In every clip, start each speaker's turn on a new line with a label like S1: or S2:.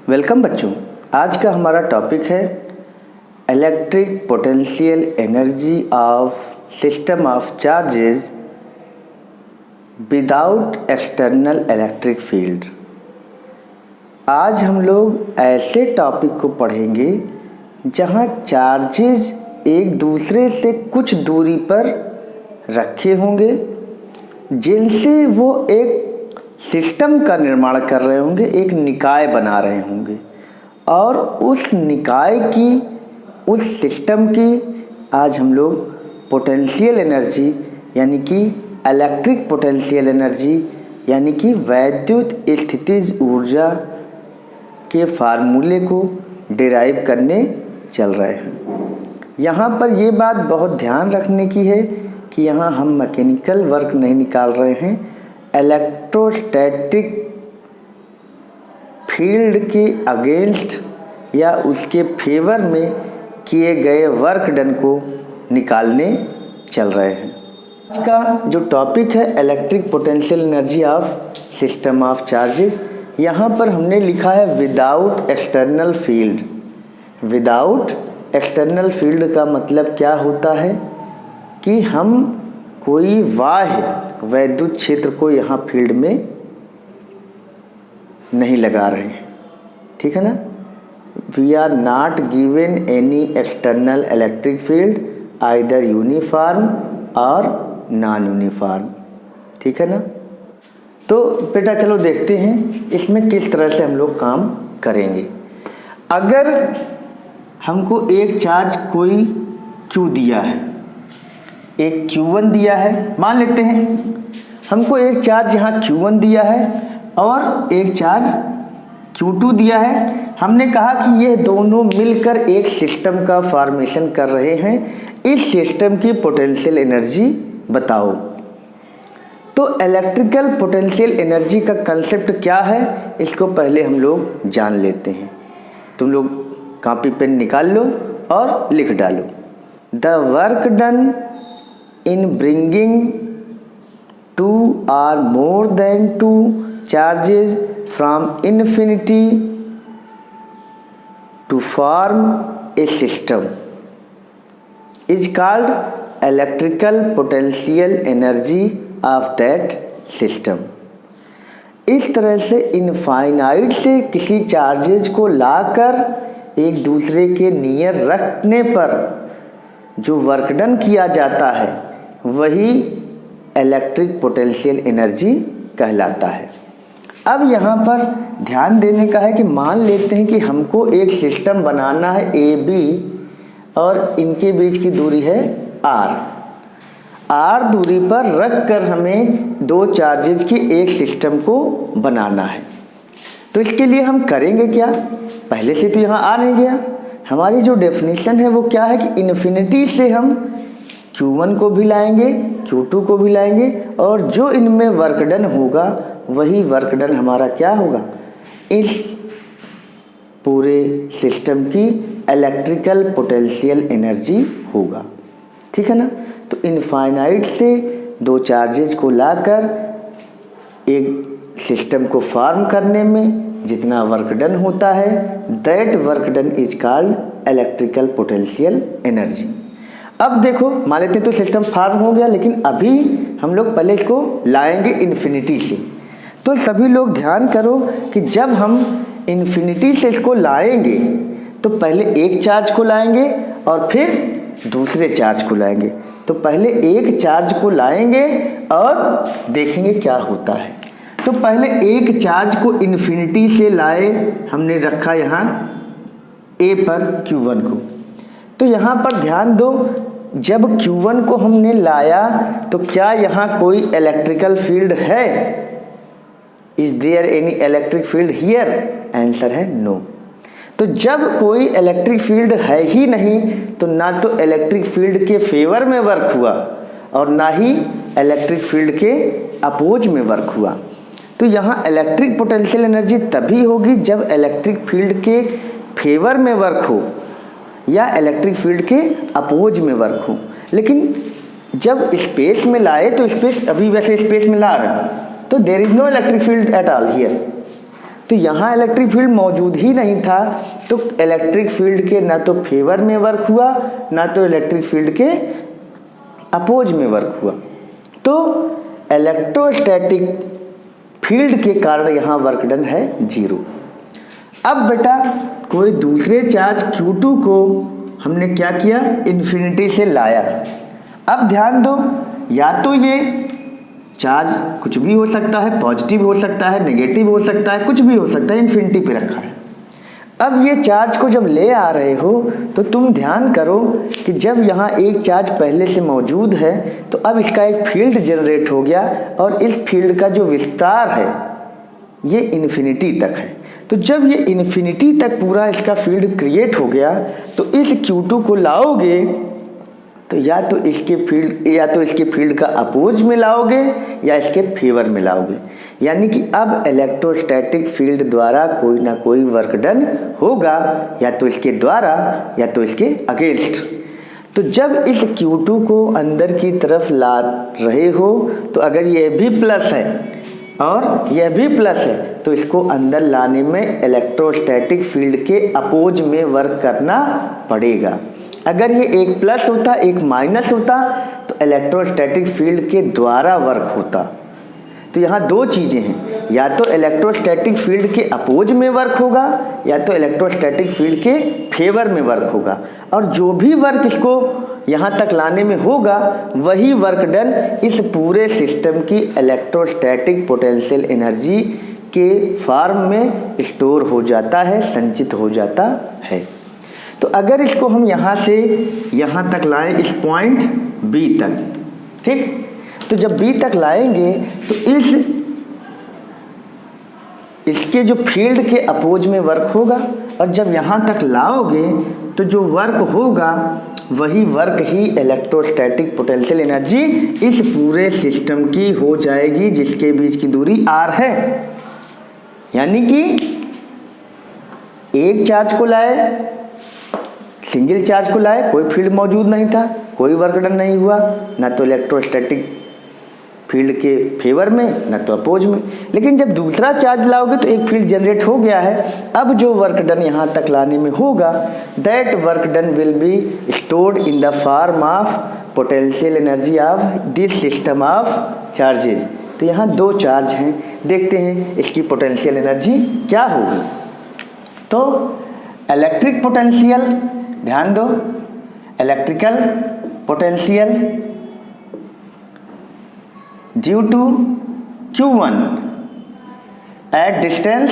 S1: Welcome बच्चों। आज का हमारा टॉपिक है electric potential energy of system of charges without external electric field. आज हम लोग ऐसे टॉपिक को पढ़ेंगे जहां चार्जेस एक दूसरे से कुछ दूरी पर रखे होंगे, जिनसे वो एक सिस्टम का निर्माण कर रहे होंगे, एक निकाय बना रहे होंगे और उस निकाय की, उस सिस्टम की आज हम लोग पोटेंशियल एनर्जी यानी कि इलेक्ट्रिक पोटेंशियल एनर्जी यानी कि वैद्युत स्थितिज ऊर्जा के फार्मूले को डिराइव करने चल रहे हैं। यहाँ पर ये बात बहुत ध्यान रखने की है कि यहाँ हम मैकेनिकल वर्क नहीं निकाल रहे हैं, इलेक्ट्रोस्टैटिक फील्ड के अगेंस्ट या उसके फेवर में किए गए वर्क डन को निकालने चल रहे हैं। इसका जो टॉपिक है electric potential energy of system of charges, यहाँ पर हमने लिखा है without external field. Without external field का मतलब क्या होता है कि हम कोई बाह्य वैद्युत क्षेत्र को यहाँ फील्ड में नहीं लगा रहे हैं, ठीक है ना। We are not given any external electric field either uniform और नॉन यूनिफॉर्म, ठीक है ना। तो बेटा चलो देखते हैं इसमें किस तरह से हम लोग काम करेंगे। अगर हमको एक चार्ज कोई Q दिया है, एक Q1 दिया है, मान लेते हैं हमको एक चार्ज यहाँ Q1 दिया है और एक चार्ज Q2 दिया है। हमने कहा कि ये दोनों मिलकर एक सिस्टम का फॉर्मेशन कर रहे हैं, इस सिस्टम की पोटेंशियल एनर्जी बताओ। तो इलेक्ट्रिकल पोटेंशियल एनर्जी का कंसेप्ट क्या है, इसको पहले हम लोग जान लेते हैं। तुम लोग कॉपी पेन निकाल लो और लिख डालो। The work done in bringing two or more than two charges from infinity to form a system is called electrical potential energy of that system। इस तरह से इनफाइनाइट से किसी चार्जेज को लाकर एक दूसरे के नियर रखने पर जो वर्क डन किया जाता है वही इलेक्ट्रिक पोटेंशियल एनर्जी कहलाता है। अब यहाँ पर ध्यान देने का है कि मान लेते हैं कि हमको एक सिस्टम बनाना है ए बी और इनके बीच की दूरी है आर दूरी पर रख कर हमें दो चार्जेज की एक सिस्टम को बनाना है। तो इसके लिए हम करेंगे क्या, पहले से तो यहाँ आ नहीं गया। हमारी जो डेफिनेशन है वो क्या है कि इन्फिनिटी से हम Q1 को भी लाएंगे, Q2 को भी लाएंगे और जो इनमें वर्क डन होगा वही वर्क डन हमारा क्या होगा, इस पूरे सिस्टम की इलेक्ट्रिकल पोटेंशियल एनर्जी होगा, ठीक है ना। तो इनफाइनाइट से दो चार्जेज को लाकर एक सिस्टम को फॉर्म करने में जितना वर्क डन होता है that work done is called electrical potential energy. अब देखो मान लेते तो सिस्टम फॉर्म हो गया, लेकिन अभी हम लोग पहले इसको लाएंगे इन्फिनिटी से। तो सभी लोग ध्यान करो कि जब हम इन्फिनिटी से इसको लाएंगे तो पहले एक चार्ज को लाएंगे और फिर दूसरे चार्ज को लाएंगे। तो पहले एक चार्ज को लाएंगे और देखेंगे क्या होता है। तो पहले एक चार्ज को इन्फिनिटी से लाए, हमने रखा यहाँ ए पर Q1 को। तो यहाँ पर ध्यान दो, जब Q1 को हमने लाया तो क्या यहाँ कोई इलेक्ट्रिकल फील्ड है, is there any electric field here, answer है नो। तो जब कोई इलेक्ट्रिक फील्ड है ही नहीं तो ना तो इलेक्ट्रिक फील्ड के फेवर में वर्क हुआ और ना ही इलेक्ट्रिक फील्ड के अपोज में वर्क हुआ। तो यहाँ इलेक्ट्रिक पोटेंशियल एनर्जी तभी होगी जब इलेक्ट्रिक फील्ड के फेवर में वर्क हो या इलेक्ट्रिक फील्ड के अपोज में वर्क हो। लेकिन जब स्पेस में लाए तो स्पेस, अभी वैसे स्पेस में ला रहे हैं तो there is no electric field at all here. तो यहाँ इलेक्ट्रिक फील्ड मौजूद ही नहीं था, तो इलेक्ट्रिक फील्ड के ना तो फेवर में वर्क हुआ ना तो इलेक्ट्रिक फील्ड के अपोज में वर्क हुआ। तो इलेक्ट्रोस्टैटिक फील्ड के कारण यहाँ वर्क डन है 0। अब बेटा कोई दूसरे चार्ज Q2 को हमने क्या किया, इन्फिनिटी से लाया। अब ध्यान दो, या तो ये चार्ज कुछ भी हो सकता है, पॉजिटिव हो सकता है, नेगेटिव हो सकता है, कुछ भी हो सकता है, इन्फिनिटी पे रखा है। अब ये चार्ज को जब ले आ रहे हो तो तुम ध्यान करो कि जब यहाँ एक चार्ज पहले से मौजूद है तो अब इसका एक फील्ड जनरेट हो गया और इस फील्ड का जो विस्तार है ये इन्फिनिटी तक है। तो जब ये इन्फिनिटी तक पूरा इसका फील्ड क्रिएट हो गया तो इस Q2 को लाओगे तो या तो इसके फील्ड का अपोज में लाओगे या इसके फेवर में लाओगे, यानी कि अब इलेक्ट्रोस्टैटिक फील्ड द्वारा कोई ना कोई वर्क डन होगा, या तो इसके द्वारा या तो इसके अगेंस्ट। तो जब इस Q2 को अंदर की तरफ ला रहे हो तो अगर ये भी प्लस है और यह भी प्लस है तो इसको अंदर लाने में इलेक्ट्रोस्टैटिक फील्ड के अपोज में वर्क करना पड़ेगा। अगर ये एक प्लस होता एक माइनस होता तो इलेक्ट्रोस्टैटिक फील्ड के द्वारा वर्क होता। तो यहाँ दो चीज़ें हैं, या तो इलेक्ट्रोस्टैटिक फील्ड के अपोज में वर्क होगा या तो इलेक्ट्रोस्टैटिक फील्ड के फेवर में वर्क होगा, और जो भी वर्क इसको यहाँ तक लाने में होगा वही वर्क डन इस पूरे सिस्टम की इलेक्ट्रोस्टैटिक पोटेंशियल एनर्जी के फॉर्म में स्टोर हो जाता है, संचित हो जाता है। तो अगर इसको हम यहाँ से यहाँ तक लाएं, इस पॉइंट B तक, ठीक, तो जब B तक लाएंगे तो इसके जो फील्ड के अपोज में वर्क होगा, और जब यहाँ तक लाओगे तो जो वर्क होगा वही वर्क ही इलेक्ट्रोस्टैटिक पोटेंशियल एनर्जी इस पूरे सिस्टम की हो जाएगी जिसके बीच की दूरी r है। यानी कि एक चार्ज को लाए, सिंगल चार्ज को लाए, कोई फील्ड मौजूद नहीं था, कोई वर्क डन नहीं हुआ, ना तो इलेक्ट्रोस्टैटिक फील्ड के फेवर में ना तो अपोज में। लेकिन जब दूसरा चार्ज लाओगे तो एक फील्ड जनरेट हो गया है। अब जो वर्क डन यहाँ तक लाने में होगा that work done will be stored in the form of potential energy of this system of charges. तो यहाँ दो चार्ज हैं, देखते हैं इसकी पोटेंशियल एनर्जी क्या होगी। तो इलेक्ट्रिक पोटेंशियल, ध्यान दो, electrical potential due to Q1 at distance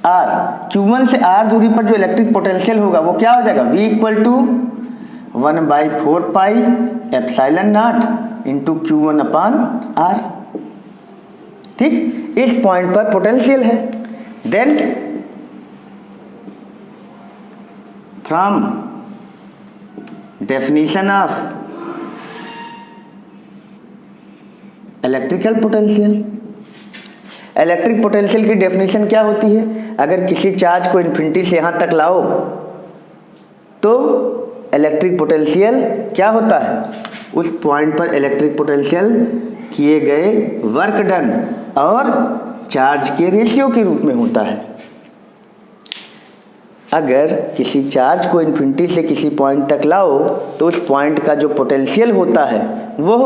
S1: R, Q1 से R दूरी पर जो इलेक्ट्रिक पोटेंशियल होगा वो क्या हो जाएगा, V equal to 1/4 pi epsilon naught into Q1 upon R। ठीक, इस पॉइंट पर पोटेंशियल है। Then from definition of electrical potential, electric potential की डेफिनेशन क्या होती है, अगर किसी चार्ज को इन्फिनिटी से यहाँ तक लाओ तो इलेक्ट्रिक पोटेंशियल क्या होता है, उस पॉइंट पर इलेक्ट्रिक पोटेंशियल किए गए वर्क डन और चार्ज के रेशियो के रूप में होता है। अगर किसी चार्ज को इन्फिनिटी से किसी पॉइंट तक लाओ तो उस पॉइंट का जो पोटेंशियल होता है वो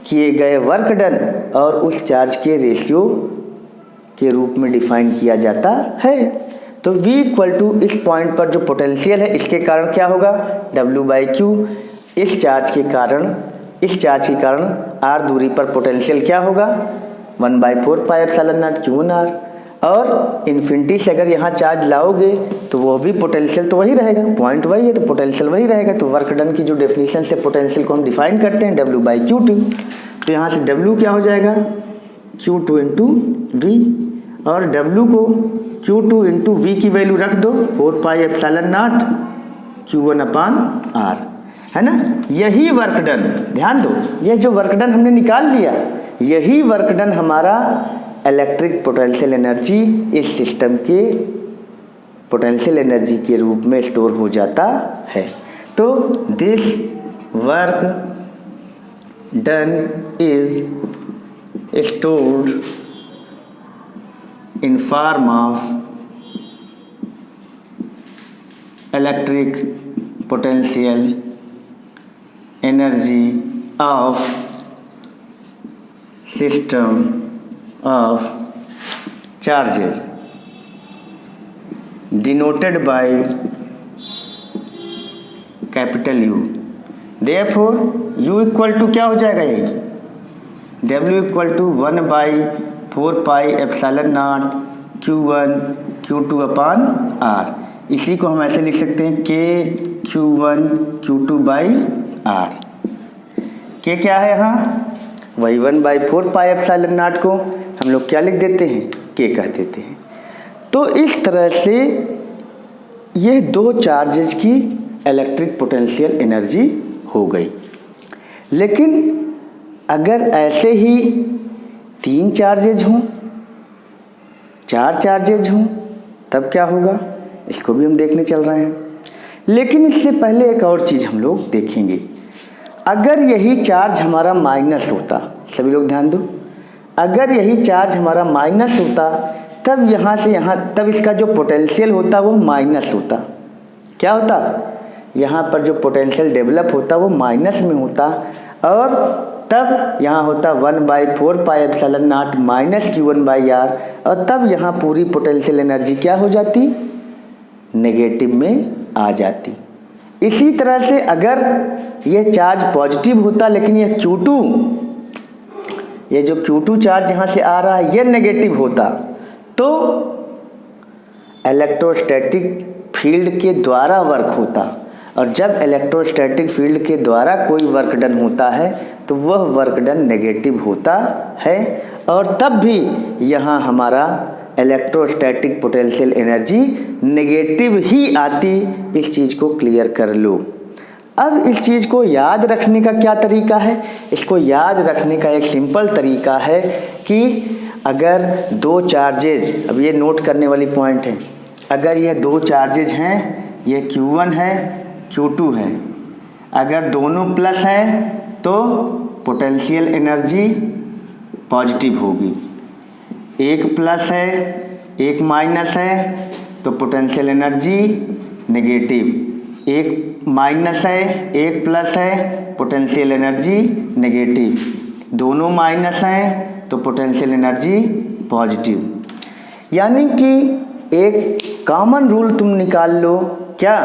S1: किए गए वर्क डन और उस चार्ज के रेशियो के रूप में डिफाइन किया जाता है। तो V इक्वल टू इस पॉइंट पर जो पोटेंशियल है इसके कारण क्या होगा, W/Q। इस चार्ज के कारण R दूरी पर पोटेंशियल क्या होगा, 1/4 पाई एप्सिलॉन नॉट Q1R। और इन्फिनिटी से अगर यहाँ चार्ज लाओगे तो वो भी पोटेंशियल तो वही रहेगा, पॉइंट वही है तो पोटेंशियल वही रहेगा। तो वर्क डन की जो डेफिनेशन से पोटेंशियल को हम डिफाइन करते हैं W/Q2। तो यहाँ से W क्या हो जाएगा, Q2 इंटू V, और W को Q2 इंटू V की वैल्यू रख दो 4 पाई epsilon not Q1 upon R, है ना। यही वर्क डन, ध्यान दो, ये जो वर्क डन हमने निकाल लिया यही वर्क डन हमारा इलेक्ट्रिक पोटेंशियल एनर्जी इस सिस्टम के पोटेंशियल एनर्जी के रूप में स्टोर हो जाता है। तो this work done is stored in form of electric potential energy of system of charges denoted by capital U। Therefore U equal to क्या हो जाएगा, ये W equal to 1/4πε0 Q1 Q2 upon R। इसी को हम ऐसे लिख सकते हैं K Q1 Q2/R। K क्या है यहाँ, वही 1/4πε0 को हम लोग क्या लिख देते हैं, K कह देते हैं। तो इस तरह से ये दो चार्जेज की इलेक्ट्रिक पोटेंशियल एनर्जी हो गई। लेकिन अगर ऐसे ही 3 चार्जेज हों, 4 चार्जेज हों, तब क्या होगा, इसको भी हम देखने चल रहे हैं। लेकिन इससे पहले एक और चीज़ हम लोग देखेंगे। अगर यही चार्ज हमारा माइनस होता, सभी लोग ध्यान दो, अगर यही चार्ज हमारा माइनस होता तब यहाँ से यहाँ, तब इसका जो पोटेंशियल होता वो माइनस होता। क्या होता, यहाँ पर जो पोटेंशियल डेवलप होता वो माइनस में होता, और तब यहाँ होता 1/4πε0 माइनस Q1/R, और तब यहाँ पूरी पोटेंशियल एनर्जी क्या हो जाती, नेगेटिव में आ जाती। इसी तरह से अगर ये चार्ज पॉजिटिव होता लेकिन ये Q2, ये जो Q2 चार्ज यहाँ से आ रहा है ये नेगेटिव होता, तो इलेक्ट्रोस्टैटिक फील्ड के द्वारा वर्क होता। और जब इलेक्ट्रोस्टैटिक फील्ड के द्वारा कोई वर्क डन होता है तो वह वर्क डन नेगेटिव होता है, और तब भी यहाँ हमारा इलेक्ट्रोस्टैटिक पोटेंशियल एनर्जी नेगेटिव ही आती। इस चीज़ को क्लियर कर लो। अब इस चीज़ को याद रखने का क्या तरीका है, इसको याद रखने का एक सिंपल तरीका है कि अगर दो चार्जेज, अब ये नोट करने वाली पॉइंट है, अगर ये दो चार्जेज हैं, ये Q1 है Q2 है, अगर दोनों प्लस हैं तो पोटेंशियल एनर्जी पॉजिटिव होगी, एक प्लस है एक माइनस है तो पोटेंशियल एनर्जी नेगेटिव, एक माइनस है एक प्लस है पोटेंशियल एनर्जी नेगेटिव, दोनों माइनस हैं तो पोटेंशियल एनर्जी पॉजिटिव। यानी कि एक कॉमन रूल तुम निकाल लो। क्या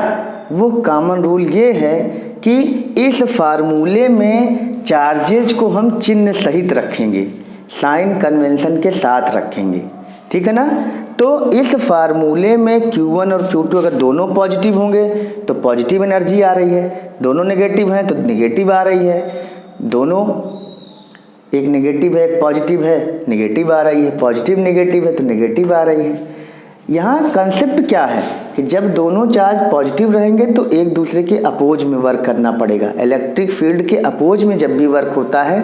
S1: वो कॉमन रूल ये है कि इस फार्मूले में चार्जेज को हम चिन्ह सहित रखेंगे, साइन कन्वेंशन के साथ रखेंगे, ठीक है ना। तो इस फार्मूले में Q1 और Q2 अगर दोनों पॉजिटिव होंगे तो पॉजिटिव एनर्जी आ रही है, दोनों नेगेटिव हैं तो नेगेटिव आ रही है, दोनों एक नेगेटिव है एक पॉजिटिव है, नेगेटिव आ रही है, पॉजिटिव नेगेटिव है तो नेगेटिव आ रही है। यहाँ कंसेप्ट क्या है कि जब दोनों चार्ज पॉजिटिव रहेंगे तो एक दूसरे के अपोज में वर्क करना पड़ेगा। इलेक्ट्रिक फील्ड के अपोज में जब भी वर्क होता है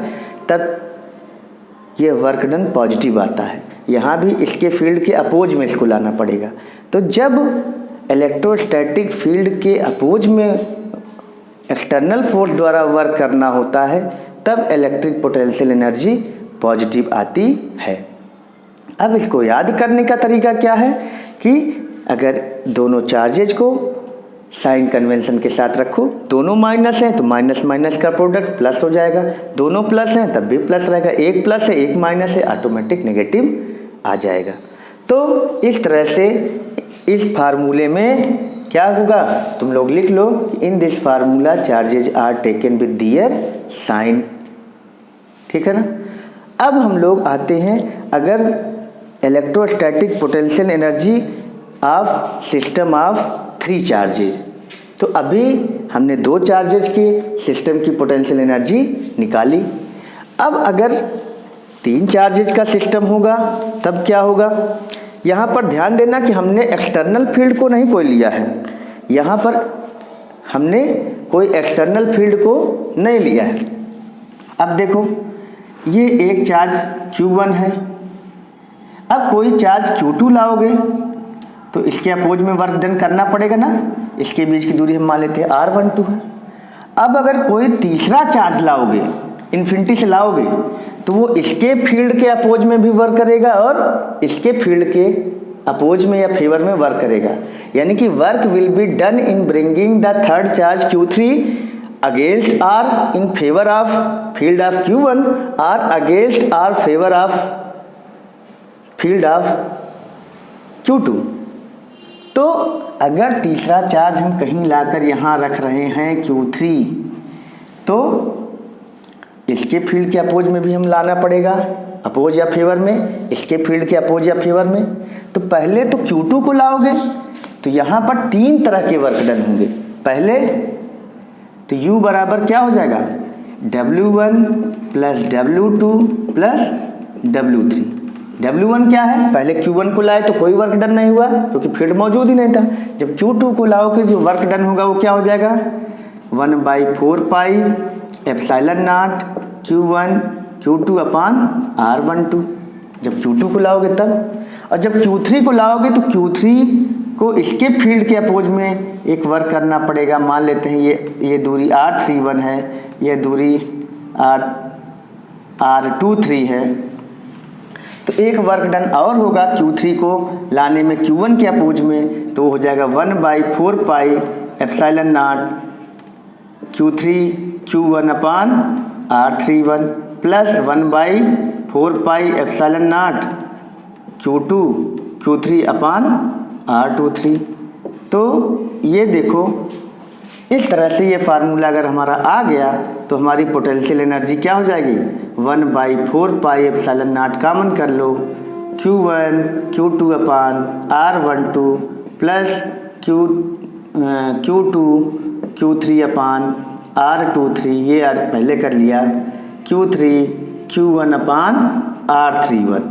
S1: तब ये वर्क डन पॉजिटिव आता है। यहाँ भी इसके फील्ड के अपोज में इसको लाना पड़ेगा। तो जब इलेक्ट्रोस्टैटिक फील्ड के अपोज में एक्सटर्नल फोर्स द्वारा वर्क करना होता है तब इलेक्ट्रिक पोटेंशियल एनर्जी पॉजिटिव आती है। अब इसको याद करने का तरीका क्या है कि अगर दोनों चार्जेज को साइन कन्वेंशन के साथ रखो, दोनों माइनस हैं तो माइनस माइनस का प्रोडक्ट प्लस हो जाएगा, दोनों प्लस हैं तब भी प्लस रहेगा, एक प्लस है एक माइनस है ऑटोमेटिक नेगेटिव आ जाएगा। तो इस तरह से इस फार्मूले में क्या होगा, तुम लोग लिख लो in this formula charges are taken with their sign, ठीक है ना। अब हम लोग आते हैं अगर electrostatic potential energy of system of 3 charges, तो अभी हमने 2 चार्जेज के सिस्टम की पोटेंशियल एनर्जी निकाली। अब अगर 3 चार्जेज का सिस्टम होगा तब क्या होगा, यहाँ पर ध्यान देना कि हमने एक्सटर्नल फील्ड को नहीं कोई लिया है, यहाँ पर हमने कोई एक्सटर्नल फील्ड को नहीं लिया है। अब देखो ये एक चार्ज Q1 है, अब कोई चार्ज Q2 लाओगे तो इसके अपोज में वर्क डन करना पड़ेगा ना, इसके बीच की दूरी हम मान लेते हैं R12 है। अब अगर कोई तीसरा चार्ज लाओगे इन्फिनिटी से लाओगे तो वो इसके फील्ड के अपोज में भी वर्क करेगा और इसके फील्ड के अपोज में या फेवर में वर्क करेगा। यानी कि work will be done in bringing the third charge Q3 against or in favour of field of Q1 और against or favour of field of Q2। तो अगर तीसरा चार्ज हम कहीं लाकर यहाँ रख रहे हैं Q3 तो इसके फील्ड के अपोज में भी हम लाना पड़ेगा, अपोज या फेवर में, इसके फील्ड के अपोज या फेवर में। तो पहले तो Q2 को लाओगे तो यहाँ पर 3 तरह के वर्क डन होंगे। पहले तो U बराबर क्या हो जाएगा, W1 plus W2 plus W3। W1 क्या है, पहले Q1 को लाए तो कोई वर्क डन नहीं हुआ क्योंकि फील्ड मौजूद ही नहीं था। जब Q2 को लाओगे जो वर्क डन होगा वो क्या हो जाएगा, 1/4 pi epsilon not Q1 Q2 upon R12। जब Q2 को लाओगे तब, और जब Q3 को लाओगे तो Q3 को इसके फील्ड के अपोज में एक वर्क करना पड़ेगा। मान लेते हैं ये दूरी R31 है, ये दूरी R23 है, तो एक वर्क डन और होगा Q3 को लाने में Q1 के अपोज में, तो हो जाएगा 1/4 pi epsilon not Q3 Q1 upon R31 plus 1/4 pi epsilon not Q2 Q3 upon R23। तो ये देखो इस तरह से ये फार्मूला अगर हमारा आ गया तो हमारी पोटेंशियल एनर्जी क्या हो जाएगी, 1/4 पाई एप्सिलॉन नॉट कॉमन कर लो, Q1 Q2 अपान R12 प्लस Q2 Q3 अपान R23, ये पहले कर लिया, Q3 Q1 अपान R31।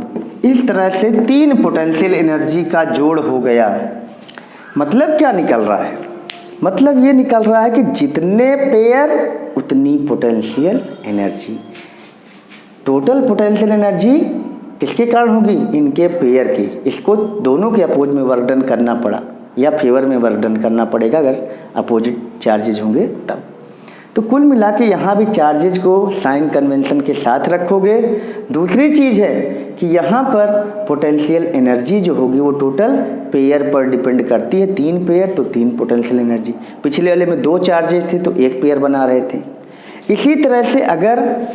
S1: इस तरह से 3 पोटेंशियल एनर्जी का जोड़ हो गया। मतलब क्या निकल रहा है, मतलब ये निकल रहा है कि जितने पेयर उतनी potential energy. Total potential energy किसके कारण होगी, इनके पेयर की। इसको दोनों के अपोज में वर्क डन करना पड़ा या फेवर में वर्क डन करना पड़ेगा अगर अपोजिट चार्जेज होंगे तब। तो कुल मिला के यहाँ भी चार्जेज को साइन कन्वेंशन के साथ रखोगे। दूसरी चीज़ है कि यहाँ पर पोटेंशियल एनर्जी जो होगी वो टोटल पेयर पर डिपेंड करती है। 3 पेयर तो 3 पोटेंशियल एनर्जी। पिछले वाले में 2 चार्जेस थे तो 1 पेयर बना रहे थे। इसी तरह से अगर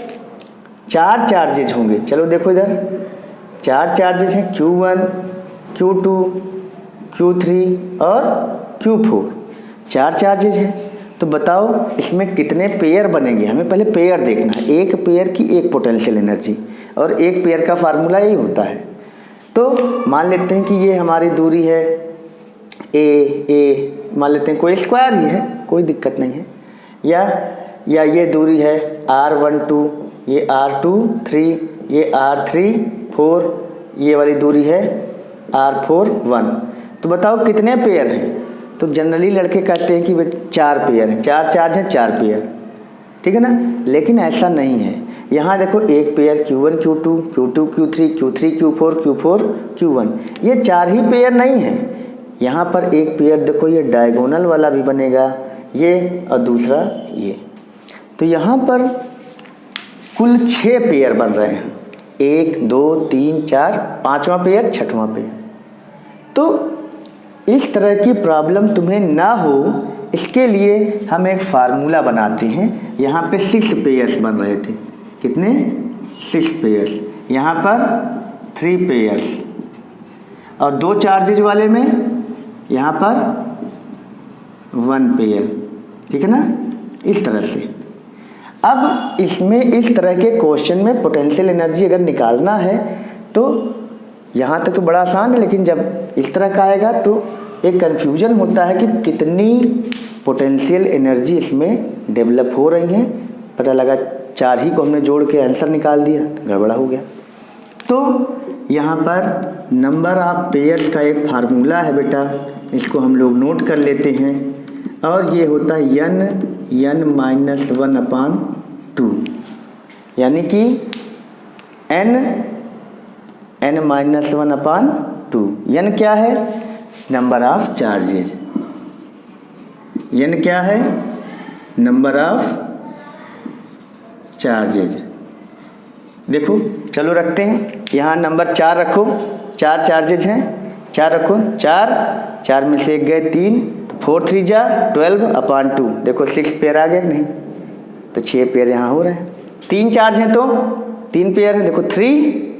S1: 4 चार्जेज होंगे, चलो देखो इधर 4 चार्जेज हैं, Q1 Q2 Q3 और Q4, 4 चार्जेज हैं। तो बताओ इसमें कितने पेयर बनेंगे, हमें पहले पेयर देखना है। एक पेयर की एक पोटेंशियल एनर्जी और एक पेयर का फार्मूला यही होता है। तो मान लेते हैं कि ये हमारी दूरी है ए मान लेते हैं, कोई स्क्वायर ही है, कोई दिक्कत नहीं है। या ये दूरी है R12, ये R23, ये R34, ये वाली दूरी है R41। तो बताओ कितने पेयर हैं। तो जनरली लड़के कहते हैं कि वे 4 पेयर हैं, 4 चार्ज हैं 4 पेयर, ठीक है ना। लेकिन ऐसा नहीं है। यहाँ देखो एक pair Q1 Q2 Q2 Q3 Q3 Q4 Q4 Q1, ये 4 ही पेयर नहीं है। यहाँ पर एक पेयर देखो ये डायगोनल वाला भी बनेगा, ये और दूसरा ये। तो यहाँ पर कुल 6 पेयर बन रहे हैं, 1 2 3 4, 5वां पेयर 6वां पेयर। तो इस तरह की प्रॉब्लम तुम्हें ना हो इसके लिए हम एक फार्मूला बनाते हैं। यहाँ पे 6 पेयर्स बन रहे थे, कितने 6 पेयर्स, यहाँ पर 3 पेयर्स और 2 चार्जेज वाले में यहाँ पर 1 पेयर, ठीक है ना। इस तरह से अब इसमें इस तरह के क्वेश्चन में पोटेंशियल एनर्जी अगर निकालना है तो यहाँ तक तो बड़ा आसान है, लेकिन जब इस तरह का आएगा तो एक कन्फ्यूजन होता है कि कितनी पोटेंशियल एनर्जी इसमें डेवलप हो रही हैं। पता लगा 4 ही को हमने जोड़ के आंसर निकाल दिया, गड़बड़ा हो गया। तो यहाँ पर नंबर ऑफ पेयर्स का एक फार्मूला है बेटा, इसको हम लोग नोट कर लेते हैं। और ये होता है n-1/2, यानी कि n-1/2। n क्या है, नंबर ऑफ चार्जेज। n क्या है, नंबर ऑफ चार्जेज। देखो चलो रखते हैं, यहाँ नंबर 4 रखो, 4 चार्जेज हैं, 4 रखो, 4 में से 1 गए 3, तो 4 3 जा 12/2। देखो 6 पेयर आ गया नहीं, तो 6 पेयर यहाँ हो रहे हैं। 3 चार्ज हैं तो 3 पेयर हैं, देखो 3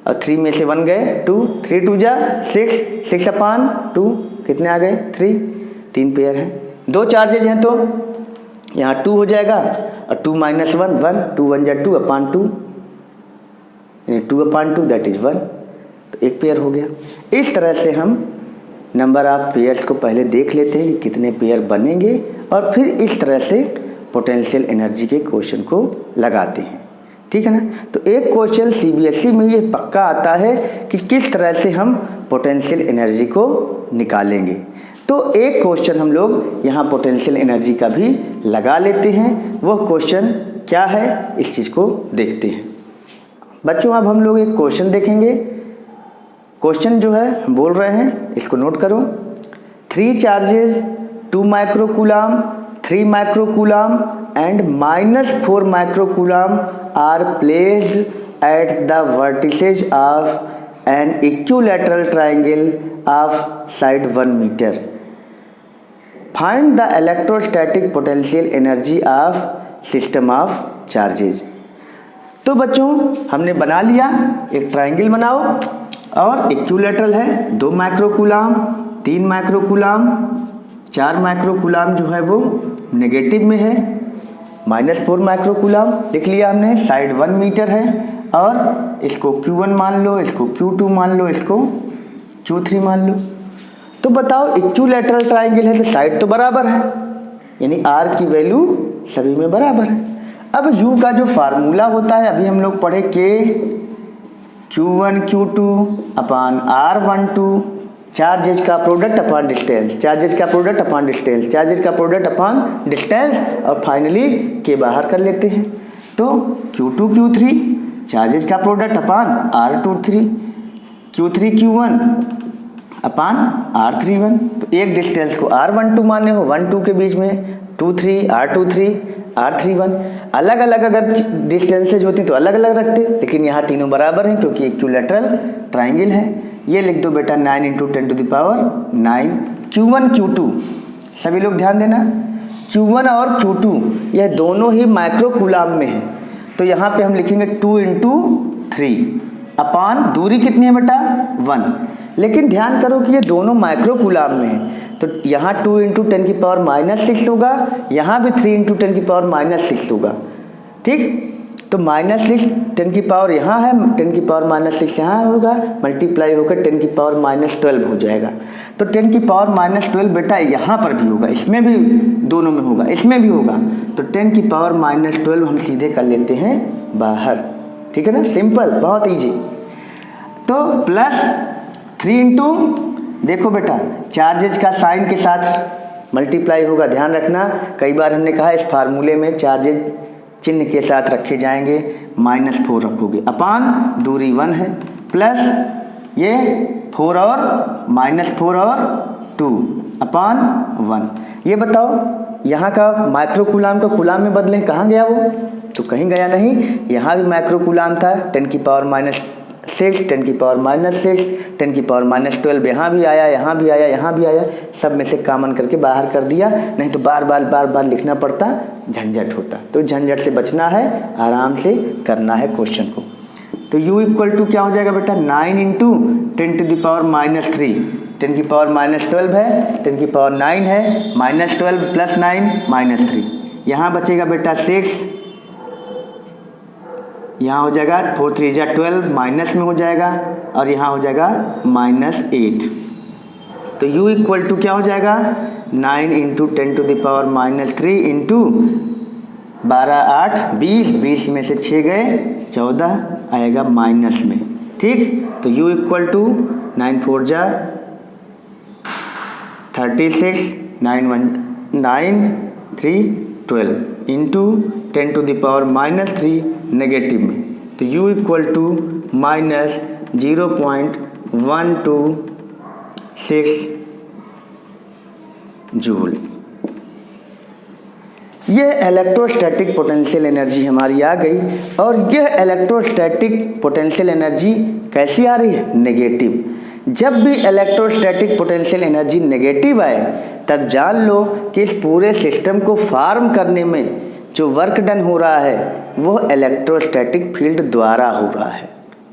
S1: और 3 में से 1 गए 2, 3 2 जा 6, 6/2 कितने आ गए 3, 3 पेयर हैं। 2 चार्जेज हैं तो यहाँ 2 हो जाएगा और 2 - 1 1, 2 1 जा 2/2, यानी 2/2 दैट इज 1, तो 1 पेयर हो गया। इस तरह से हम नंबर ऑफ पेयर्स को पहले देख लेते हैं कितने पेयर बनेंगे और फिर इस तरह से पोटेंशियल एनर्जी के क्वेश्चन को लगाते हैं, ठीक है ना। तो एक क्वेश्चन सीबीएसई में ये पक्का आता है कि किस तरह से हम पोटेंशियल एनर्जी को निकालेंगे। तो एक क्वेश्चन हम लोग यहाँ पोटेंशियल एनर्जी का भी लगा लेते हैं। वो क्वेश्चन क्या है इस चीज़ को देखते हैं बच्चों। अब हम लोग एक क्वेश्चन देखेंगे। क्वेश्चन जो है हम बोल रहे हैं, इसको नोट करो। 3 charges 2 microcoulomb, 3 microcoulomb and -4 microcoulomb are placed at the vertices of an equilateral triangle of side 1 metre. Find the electrostatic potential energy of system of charges. तो बच्चों हमने बना लिया, एक ट्रायंगल बनाओ और इक्विलैटरल है, 2 माइक्रोकूलम, 3 माइक्रोकूलम, 4 माइक्रोकूलम जो है वो नेगेटिव में है, -4 माइक्रोकूलम लिख लिया हमने, साइड 1 मीटर है और इसको Q1 मान लो, इसको Q2 मान लो, इसको Q3 मान लो। तो बताओ इक्विलैटरल ट्रायंगल है तो साइड तो बराबर है, यानी R की वैल्यू सभी में बराबर है। अब U का जो फार्मूला होता है अभी हम लोग पढ़े K Q1 Q2 अपान R12, चार्जेज का प्रोडक्ट अपॉन डिस्टेंस, चार्जेज का प्रोडक्ट अपॉन डिस्टेंस, चार्जेज का प्रोडक्ट अपॉन डिस्टेंस, और फाइनली के बाहर कर लेते हैं। तो Q2 Q3 चार्जेज का product upon R23, Q3 Q1 upon R31। तो एक डिस्टेंस को R12 माने हो, 1 2 के बीच में 2 3 R23 R31। अलग अलग अगर डिस्टेंसेज होती तो अलग अलग रखते, लेकिन यहाँ तीनों बराबर हैं क्योंकि इक्विलैटरल ट्रायंगल है। ये लिख दो बेटा 9 × 10⁹ Q1 Q2। सभी लोग ध्यान देना, Q1 और Q2 यह दोनों ही माइक्रोकूलम में है, तो यहाँ पे हम लिखेंगे 2 × 3 अपान दूरी कितनी है बेटा 1। लेकिन ध्यान करो कि ये दोनों माइक्रोकूलम में है, तो यहाँ 2 × 10⁻6 होगा, यहाँ भी 3 × 10⁻6 होगा, ठीक। तो -6 10 की पावर यहाँ है, 10 की पावर -6 यहाँ होगा, मल्टीप्लाई होकर 10 की पावर -12 हो जाएगा। तो 10 की पावर -12 बेटा यहाँ पर भी होगा, इसमें भी, दोनों में होगा, इसमें भी होगा। तो 10 की पावर -12 हम सीधे कर लेते हैं बाहर, ठीक है ना, सिंपल, बहुत ईजी। तो प्लस 3 × देखो बेटा चार्जेज का साइन के साथ मल्टीप्लाई होगा, ध्यान रखना। कई बार हमने कहा इस फार्मूले में चार्जेज चिन्ह के साथ रखे जाएंगे, -4 रखोगे, अपान दूरी 1 है, प्लस ये 4 और -4 और 2 अपान 1। ये बताओ यहाँ का माइक्रोकूलम का कूलम में बदलें, कहाँ गया वो, तो कहीं गया नहीं। यहाँ भी माइक्रोकूलम था, 10 की पावर -6, 10 की पावर -6, 10 की पावर -12 यहाँ भी आया, यहाँ भी आया, यहाँ भी आया, सब में से कॉमन करके बाहर कर दिया, नहीं तो बार बार लिखना पड़ता, झंझट होता। तो झंझट से बचना है, आराम से करना है क्वेश्चन को। तो U = क्या हो जाएगा बेटा 9 × 10⁻3, 10 की पावर -12 है, 10 की पावर 9 है, -12 + 9 -3, यहाँ बचेगा बेटा 6, यहाँ हो जाएगा 4 3 जा 12, माइनस में हो जाएगा, और यहाँ हो जाएगा -8। तो U = क्या हो जाएगा 9 × 10⁻³ × 12 8 20, 20 में से 6 गए 14 आएगा माइनस में, ठीक। तो U = 9 4 जा 36, 9 1 9 3 12 इंटू 10⁻³ नेगेटिव में, तो U = -0.126 जूल। यह इलेक्ट्रोस्टैटिक पोटेंशियल एनर्जी हमारी आ गई, और यह इलेक्ट्रोस्टैटिक पोटेंशियल एनर्जी कैसी आ रही है? नेगेटिव। जब भी इलेक्ट्रोस्टैटिक पोटेंशियल एनर्जी नेगेटिव आए तब जान लो कि इस पूरे सिस्टम को फॉर्म करने में जो वर्क डन हो रहा है वो इलेक्ट्रोस्टैटिक फील्ड द्वारा हो रहा है,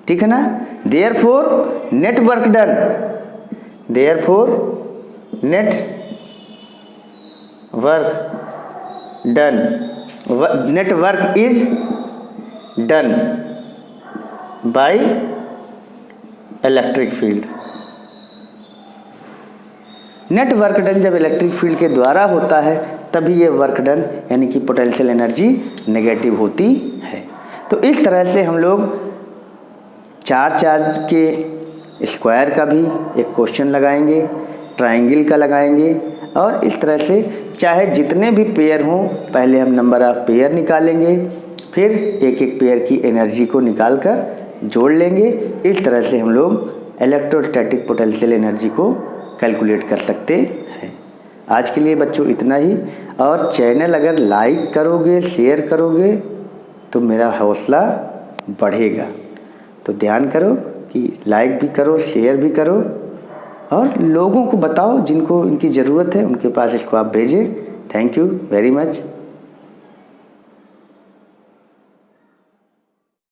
S1: ठीक है ना। Therefore net work done, therefore net work done, net work is done by electric field. Net work done जब इलेक्ट्रिक फील्ड के द्वारा होता है तभी ये वर्क डन यानी कि पोटेंशियल एनर्जी नेगेटिव होती है। तो इस तरह से हम लोग चार चार्ज के स्क्वायर का भी एक क्वेश्चन लगाएंगे, ट्रायंगल का लगाएंगे, और इस तरह से चाहे जितने भी पेयर हों पहले हम नंबर ऑफ पेयर निकालेंगे, फिर एक एक पेयर की एनर्जी को निकाल कर जोड़ लेंगे। इस तरह से हम लोग इलेक्ट्रोस्टैटिक पोटेंशियल एनर्जी को कैलकुलेट कर सकते हैं। आज के लिए बच्चों इतना ही, और चैनल अगर लाइक करोगे, शेयर करोगे तो मेरा हौसला बढ़ेगा। तो ध्यान करो कि लाइक भी करो, शेयर भी करो, और लोगों को बताओ जिनको इनकी ज़रूरत है उनके पास इसको आप भेजें। Thank you very much.